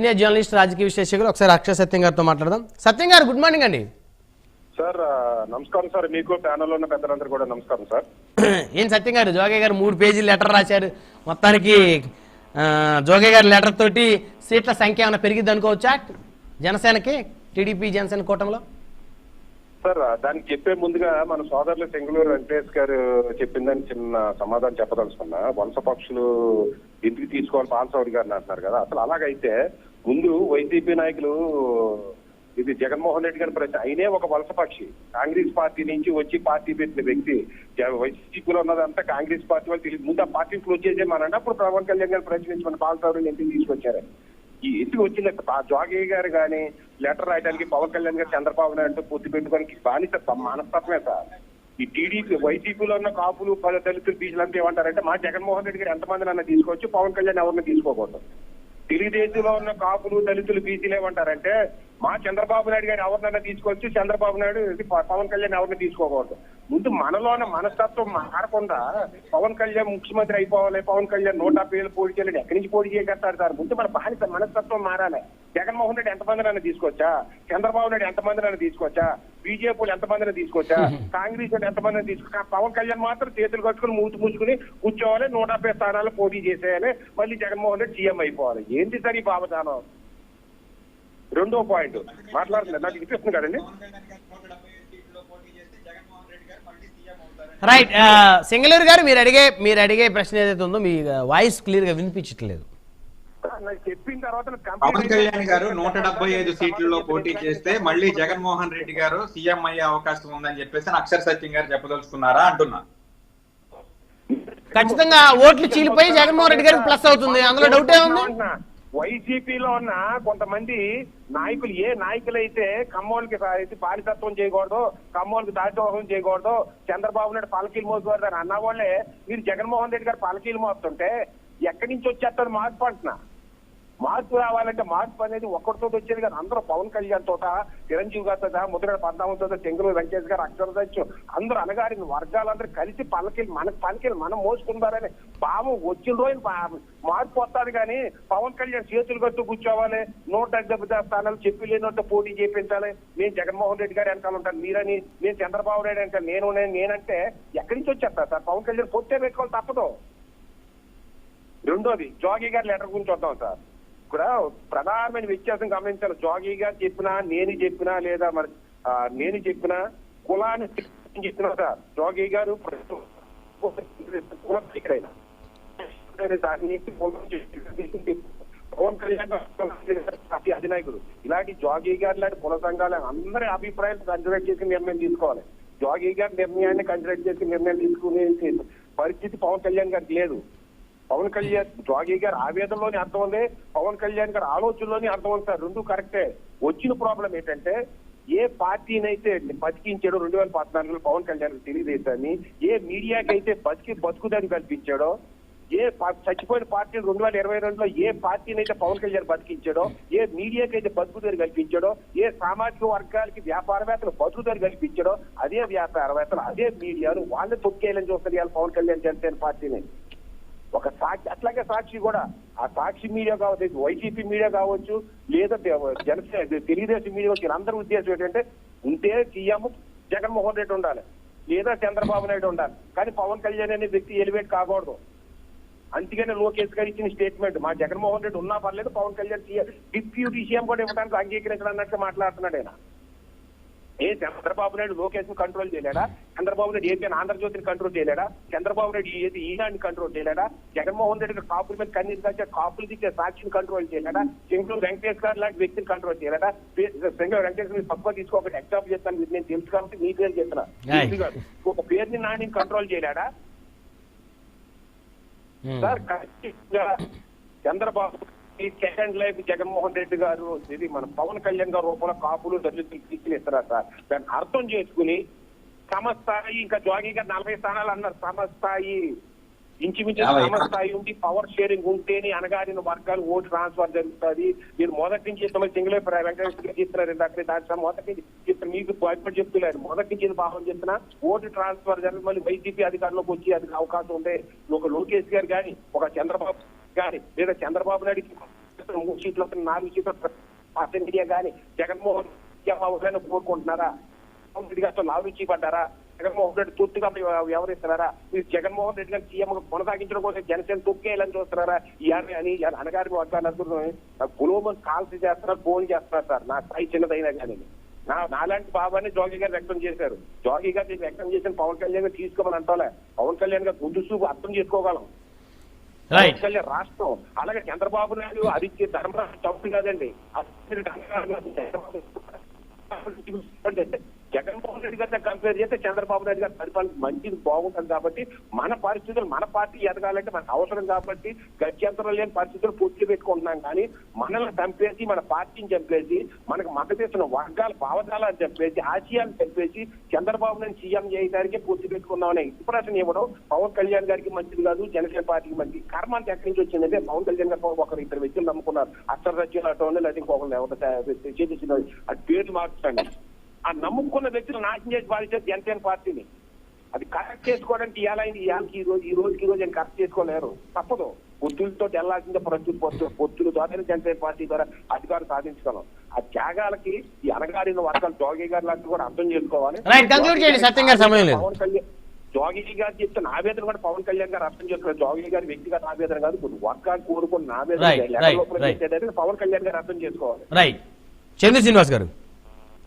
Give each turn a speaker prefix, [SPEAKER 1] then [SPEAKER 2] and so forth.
[SPEAKER 1] Senior journalist రాజకీయ విశ్లేషకులు ఒకసారి అక్షయ సత్యం గారితో మాట్లాడదాం. సత్యం గారు గుడ్ మార్నింగ్ అండి.
[SPEAKER 2] సార్ నమస్కారం సార్, మీకు ప్యానల్ ఉన్న పెద్దలందరూ కూడా నమస్కారం సార్.
[SPEAKER 1] ఏం సత్యం గారు, జోగయ్య గారు 3 పేజీలు లెటర్ రాశారు. మొత్తానికి జోగయ్య గారి లెటర్ తోటి సీట్ల సంఖ్య ఏమైనా పెరిగిద్ది అనుకోవచ్చా జనసేనకి, టీడీపీ జనసేన కూటమిలో?
[SPEAKER 2] సార్ దానికి చెప్పే ముందుగా మన సోదరులు చెంగులూరు వెంకటేష్ గారు చెప్పిందని చిన్న సమాధానం చెప్పదలుచుకున్నా. వలస పక్షులు ఇంటికి తీసుకోవాలి పాలసౌడి గారిని అంటున్నారు కదా, అసలు అలాగైతే ముందు వైసీపీ నాయకులు ఇది జగన్మోహన్ రెడ్డి గారి ప్రశ్న, అయినే ఒక వలస పక్షి కాంగ్రెస్ పార్టీ నుంచి వచ్చి పార్టీ పెట్టిన వ్యక్తి. వైసీపీలో ఉన్నదంతా కాంగ్రెస్ పార్టీ వాళ్ళు తెలియదు, ముందు ఆ పార్టీ క్లోజ్ చేసేమనంటే అప్పుడు పవన్ కళ్యాణ్ గారు ప్రశ్నించమని పాలసౌడిని ఇంటికి తీసుకొచ్చారు. ఈ ఇంటికి వచ్చిన జోగయ్య గారు కానీ లెటర్ రాయడానికి పవన్ కళ్యాణ్ గారు చంద్రబాబు నాయుడు పూర్తి పెట్టుకోవడానికి బానిస మనస్తత్వమే సార్. ఈ టీడీపీ వైసీపీలో ఉన్న కాపులు దళితులు బీసీలంతా ఏమంటారంటే మా జగన్మోహన్ రెడ్డి గారు ఎంతమంది నన్ను తీసుకోవచ్చు, పవన్ కళ్యాణ్ ఎవరిని తీసుకోకూడదు. తెలుగుదేశంలో ఉన్న కాపులు దళితులు బీసీలు ఏమంటారంటే మా చంద్రబాబు నాయుడు గారు ఎవరినైనా తీసుకోవచ్చు, చంద్రబాబు నాయుడు పవన్ కళ్యాణ్ ఎవరిని తీసుకోకూడదు. ముందు మనలోన మనస్తత్వం మారకుండా పవన్ కళ్యాణ్ ముఖ్యమంత్రి అయిపోవాలి, పవన్ కళ్యాణ్ 150 పోటీ చేయాలి, ఎక్కడి నుంచి పోటీ చేయగలుగుతారు సార్? ముందు మన బానిస మనస్తత్వం మారాలి. జగన్మోహన్ రెడ్డి ఎంతమంది నన్ను తీసుకోవచ్చా, చంద్రబాబు నాయుడు ఎంతమంది నన్ను తీసుకోవచ్చా, బీజేపీ ఎంతమందిని తీసుకోవచ్చా, కాంగ్రెస్ ఎంతమందిని తీసుకో, పవన్ కళ్యాణ్ మాత్రం చేతులు కట్టుకుని మూసుకుని కూర్చోవాలి, 150 స్థానాలు పోటీ చేసేయాలి, మళ్ళీ జగన్మోహన్ రెడ్డి సీఎం అయిపోవాలి. ఏంటి సార్ ఈ భావజాలం? రెండో పాయింట్ మాట్లాడుతున్నారు, నాకు వినిపిస్తుంది కదండి.
[SPEAKER 1] రైట్, సింగలూరు గారు మీరు అడిగే ప్రశ్న ఏదైతే ఉందో మీ వాయిస్ క్లియర్ గా వినిపించట్లేదు.
[SPEAKER 2] చెప్పిన తర్వాత
[SPEAKER 3] పవన్ కళ్యాణ్ గారు 175 సీట్లలో పోటీ చేస్తే మళ్ళీ జగన్మోహన్ రెడ్డి గారు సీఎం అయ్యే అవకాశం ఉందని చెప్పేసి అక్షర్ సత్యం గారు చెప్పదలుచుకున్నారా అంటున్నా.
[SPEAKER 1] ఖచ్చితంగా ఓట్లు చీలిపోయి జగన్మోహన్ రెడ్డి గారికి ప్లస్ అవుతుంది, అందులో డౌట్ ఏముంది?
[SPEAKER 2] వైసీపీలో ఉన్న కొంతమంది నాయకులు, ఏ నాయకులైతే కమ్మోళ్ళకి బానిసత్వం చేయకూడదు, కమ్మోళ్ళకి దాచోహం చేయకూడదు, చంద్రబాబు నాయుడు పలకీలు మోసుకోవద్దు అని అన్న వాళ్ళే మీరు జగన్మోహన్ రెడ్డి గారు పలకీలు మోస్తుంటే ఎక్కడి నుంచి వచ్చేస్తారు మార్పు అంటున్నా. మార్పు రావాలంటే మార్పు అనేది ఒక్కరితో వచ్చేది కాదు, అందరూ పవన్ కళ్యాణ్ తోట, చిరంజీవి గారితో, ముద్రగడ పద్మావతితో, చెంగులూరు వెంకటేష్ గారు, అక్షరదచ్చు అందరూ అనగారిన వర్గాలందరూ కలిసి పలకీలు మనం మోసుకుంటారని భావం వచ్చిన రోజు మార్పు వస్తాడు. కానీ పవన్ కళ్యాణ్ చేతులు కట్టు కూర్చోవాలి, 170 స్థానాలు చెప్పి లేనట్టు పోటీ చేయించాలి, నేను జగన్మోహన్ రెడ్డి గారు వెనకాల ఉంటాను మీరని, నేను చంద్రబాబు నాయుడు వెనకాల నేనంటే ఎక్కడి నుంచి వచ్చేస్తా సార్? పవన్ కళ్యాణ్ పొట్టే పెట్టుకోవాలి తప్పదు. రెండోది జోగి గారి లెటర్ గురించి వద్దాం సార్. ఇక్కడ ప్రధానమైన వ్యత్యాసం గమనించాలి. జోగి గారు చెప్పినా నేను చెప్పినా లేదా మరి నేను చెప్పినా కులాన్ని చెప్పినా సార్, జోగి గారు పవన్ కళ్యాణ్ అధినాయకుడు, ఇలాంటి జోగి గారు లాంటి కుల సంఘాలు అందరి అభిప్రాయాలు కన్సిడర్ చేసి నిర్ణయం తీసుకోవాలి. జోగి గారి నిర్ణయాన్ని కన్సిడర్ చేసి నిర్ణయం తీసుకునే పరిస్థితి పవన్ కళ్యాణ్ గారికి లేదు. పవన్ కళ్యాణ్ జోగి గారి ఆవేదనలోని అర్థం ఉంది, పవన్ కళ్యాణ్ గారి ఆలోచనలోని అర్థం ఉంది సార్, రెండు కరెక్టే. వచ్చిన ప్రాబ్లం ఏంటంటే ఏ పార్టీనైతే బతికించాడో 2014లో పవన్ కళ్యాణ్ తెలుగుదేశాన్ని, ఏ మీడియాకి అయితే బతుకుదని కల్పించాడో, ఏ చచ్చిపోయిన పార్టీని 2022లో ఏ పార్టీనైతే పవన్ కళ్యాణ్ బతికించాడో, ఏ మీడియాకి అయితే బతుకుదని కల్పించాడో, ఏ సామాజిక వర్గాలకి వ్యాపారవేత్తలు బతుకుదని కల్పించాడో అదే వ్యాపారవేత్తలు అదే మీడియాను వాళ్ళని తొక్కేయాలని చూస్తారు పవన్ కళ్యాణ్ జనసేన పార్టీని. ఒక సాక్షి, అట్లాగే సాక్షి కూడా, ఆ సాక్షి మీడియా కావచ్చు, వైసీపీ మీడియా కావచ్చు, లేదా జనసేన తెలుగుదేశం మీడియా వచ్చి అందరి ఉద్దేశం ఏంటంటే ఉంటే సీఎం జగన్మోహన్ రెడ్డి ఉండాలి లేదా చంద్రబాబు నాయుడు ఉండాలి, కానీ పవన్ కళ్యాణ్ అనే వ్యక్తి ఎలివేట్ కాకూడదు. అందుకనే లోకేష్ గారు ఇచ్చిన స్టేట్మెంట్ మా జగన్మోహన్ రెడ్డి ఉన్నా పర్లేదు, పవన్ కళ్యాణ్ డిప్యూటీ సీఎం కూడా ఇవ్వడానికి అంగీకరించడం అన్నట్టు మాట్లాడుతున్నాడు ఆయన. చంద్రబాబు నాయుడు లోకేష్ ని కంట్రోల్ చేయలేడా? చంద్రబాబు నాయుడు ఏపీ ఆంధ్రజ్యోతిని కంట్రోల్ చేయలేడా? చంద్రబాబు నాయుడు ఏది ఈనాడిని కంట్రోల్ చేయలేడా? జగన్మోహన్ రెడ్డి కాపుల మీద కన్నీరు కాచే కాపులు దిచ్చే సాక్షిని కంట్రోల్ చేయలేడా? చెంగులూరు వెంకటేష్ గారు లాంటి వ్యక్తిని కంట్రోల్ చేయలేడా? చెంగులూరు వెంకటేష్ గారు తక్కువ తీసుకో, ఒకటి ఎగ్జాంపుల్ చెప్తాను, నేను తెలుసు కాబట్టి మీ పేరు చెప్తున్నా. ఒక పేరుని నాని కంట్రోల్ చేయలేడా సార్? ఖచ్చితంగా చంద్రబాబు సెకండ్ లైఫ్ జగన్మోహన్ రెడ్డి గారు ఇది మన పవన్ కళ్యాణ్ గారు రూపంలో కాపులు దళితులు తీసుకునిస్తారా సార్? దాన్ని అర్థం చేసుకుని సమస్థాయి, ఇంకా జోగి గారు 40 స్థానాలు అన్నారు, సమస్థాయి ఇంచుమించు సమస్థాయి ఉండి పవర్ షేరింగ్ ఉంటేనే అనగారిన వర్గాలు ఓటు ట్రాన్స్ఫర్ జరుగుతుంది. మీరు మొదటి నుంచి ఇస్తామని సింగిల్ వెంకటేశ్వర చెప్తున్నారు ఇందాక, దాని మొదటి నుంచి మీకు భయపడి చెప్తున్నారు, మొదటి నుంచి భావం చెప్తున్నా ఓటు ట్రాన్స్ఫర్ జరిగి మళ్ళీ వైసీపీ అధికారంలోకి వచ్చి అది అవకాశం ఉంటే ఒక లోకేష్ గారు కానీ, ఒక చంద్రబాబు కానీ, లేదా చంద్రబాబు నాయుడు వస్తాయి, 3 సీట్లు వస్తాయి, 4 సీట్లు వస్తాయి మీడియా కానీ జగన్మోహన్ రెడ్డి కోరుకుంటున్నారా? జగన్మోహన్ రెడ్డి గారితో లాలూచి పడ్డారా? జగన్మోహన్ రెడ్డి తూర్తుగా వ్యవహరిస్తున్నారా? మీరు జగన్మోహన్ రెడ్డి గారిని సీఎం కొనసాగించడం కోసం జనసేన తొక్కేయాలని చూస్తున్నారా? అని అనగారి వర్గాలందరూ గులోమని కాల్స్ చేస్తున్నారు, ఫోన్ చేస్తున్నారు సార్. నా స్థాయి చిన్నదైనా కానీ నాలాంటి భావాన్ని జోగి గారు వ్యక్తం చేశారు. జోగి గారు వ్యక్తం చేసిన పవన్ కళ్యాణ్ గారు తీసుకోమని అంటోలే. పవన్ కళ్యాణ్ గారు గుండు చూపు అర్థం చేసుకోగలం. పవన్ కళ్యాణ్ రాష్ట్రం, అలాగే చంద్రబాబు నాయుడు అది ధర్మరాజు తప్పు కాదండి. జగన్మోహన్ రెడ్డి గారితో కంపేర్ చేస్తే చంద్రబాబు నాయుడు గారి పరిపాలన మంచిది బాగుంటుంది. కాబట్టి మన పరిస్థితులు, మన పార్టీ ఎదగాలంటే మనకు అవసరం కాబట్టి గత్యంతరం లేని పరిస్థితులు పూర్తి పెట్టుకుంటున్నాం. కానీ మనల్ని చంపేసి, మన పార్టీని చంపేసి, మనకు మద్దతు ఇస్తున్న వర్గాల భావజాలను చంపేసి, ఆశయాలను చంపేసి చంద్రబాబు నాయుడు సీఎం చేయడానికి పూర్తి పెట్టుకున్నామనే ఇంప్రెషన్ ఇవ్వడం పవన్ కళ్యాణ్ గారికి మంచిది కాదు, జనసేన పార్టీకి మంచిది. కర్మ అంత ఎక్కడి నుంచి వచ్చిందంటే పవన్ కళ్యాణ్ గారు ఒకరు 2 వ్యక్తులు నమ్ముకున్నారు. అక్షర సత్యం అటో లేదా ఇంకొకరు ఎవరు చేసిన అది పేర్లు మార్చండి. ఆ నమ్ముకున్న వ్యక్తులు నాశనం చేసి బాధించారు జనసేన పార్టీని. అది కరెక్ట్ చేసుకోవడానికి ఈ రోజుకి ఆయన కరెక్ట్ చేసుకోలేరు. తప్పదు. పొత్తులతో వెళ్లాల్సిందే. పొత్తుల ద్వారా జనసేన పార్టీ ద్వారా అధికారం సాధించగలం. ఆ త్యాగాలకి ఈ అనగారిన వర్గాలు జోగి గారి లాంటి కూడా అర్థం చేసుకోవాలి. పవన్ కళ్యాణ్ జోగి గారు చెప్తే ఆవేదన కూడా పవన్ కళ్యాణ్ గారు అర్థం చేసుకోవాలి. జోగి గారి వ్యక్తిగత ఆవేదన కాదు, వర్గాలు కోరుకున్న ఆవేదన పవన్ కళ్యాణ్ గారు అర్థం చేసుకోవాలి.
[SPEAKER 1] రైట్. చంద్ర శ్రీనివాస్ గారు.